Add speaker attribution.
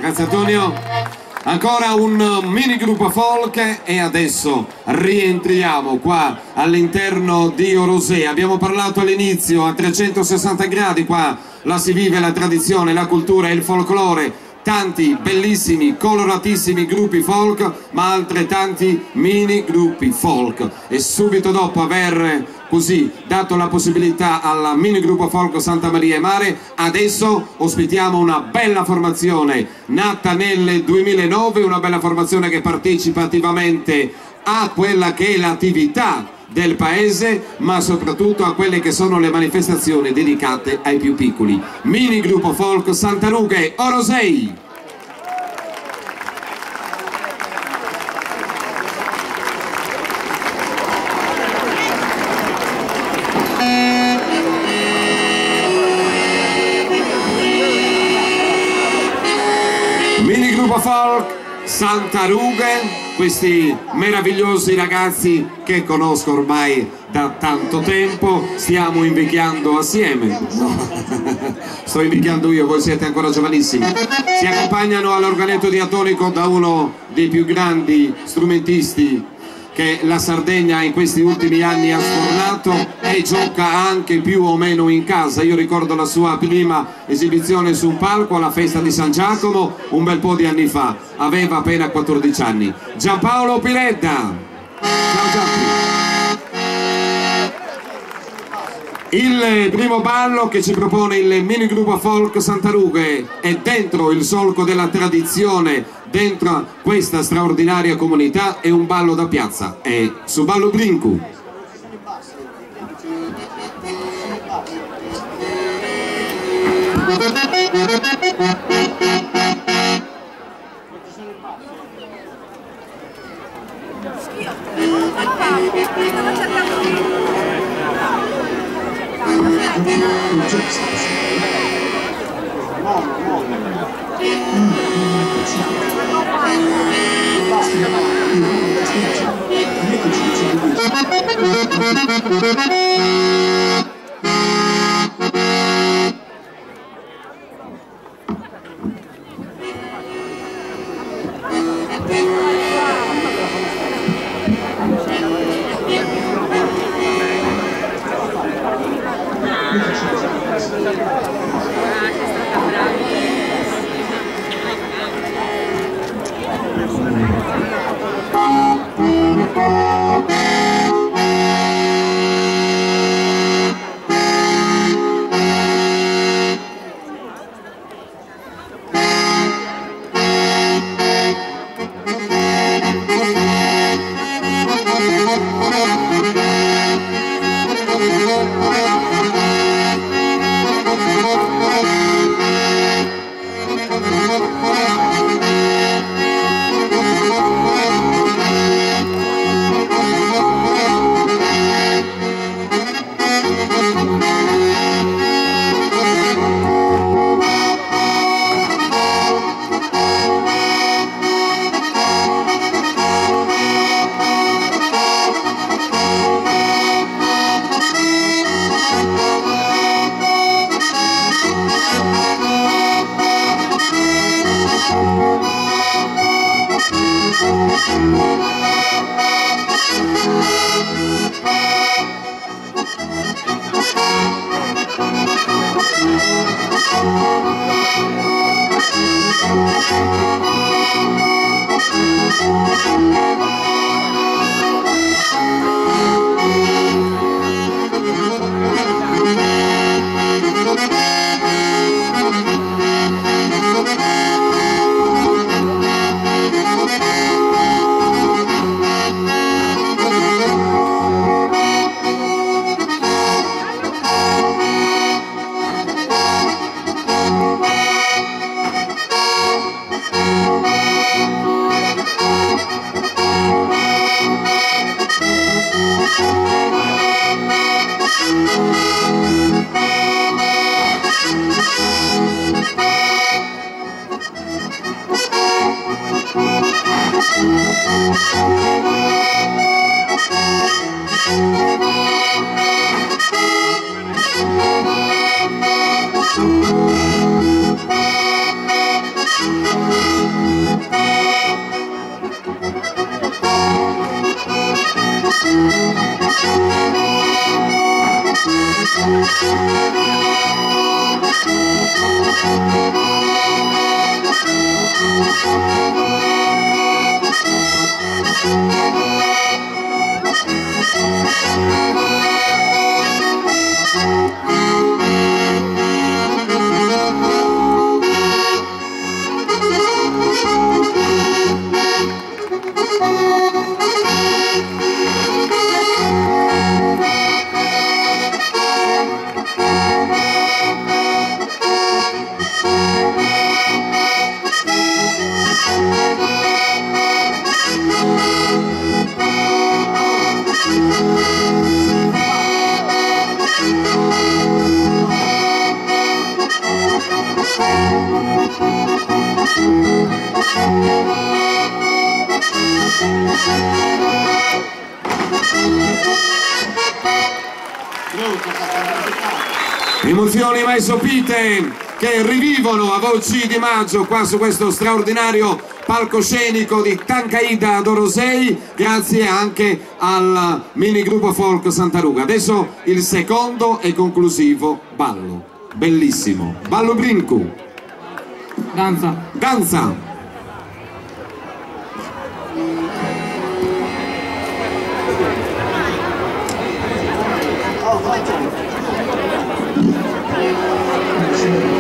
Speaker 1: Grazie Antonio. Ancora un mini gruppo folk e adesso rientriamo qua all'interno di Orosei. Abbiamo parlato all'inizio a 360 gradi, qua la si vive la tradizione, la cultura e il folklore. Tanti bellissimi, coloratissimi gruppi folk, ma altrettanti mini gruppi folk. E subito dopo aver così dato la possibilità al mini gruppo folk Santa Maria e Mare, adesso ospitiamo una bella formazione nata nel 2009, una bella formazione che partecipa attivamente a quella che è l'attività del paese, ma soprattutto a quelle che sono le manifestazioni dedicate ai più piccoli. Mini gruppo folk Santa Rughe Orosei. Mini gruppo folk Santa Rughe, questi meravigliosi ragazzi che conosco ormai da tanto tempo, stiamo invecchiando assieme. No, sto invecchiando io, voi siete ancora giovanissimi. Si accompagnano all'organetto diatonico da uno dei più grandi strumentisti che la Sardegna in questi ultimi anni ha sfornato e gioca anche più o meno in casa. Io ricordo la sua prima esibizione su un palco alla festa di San Giacomo un bel po' di anni fa, aveva appena 14 anni. Giampaolo Piredda. Ciao Giappi. Il primo ballo che ci propone il mini gruppo folk Santa Rughe è dentro il solco della tradizione, dentro questa straordinaria comunità, è un ballo da piazza, è su ballo Brincu. Emozioni mai sopite che rivivono a voci di maggio qua su questo straordinario palcoscenico di Tancaida d'Orosei, grazie anche al mini gruppo folk Santa Ruga. Adesso il secondo e conclusivo ballo, bellissimo, ballo brincu, danza.
Speaker 2: Oh,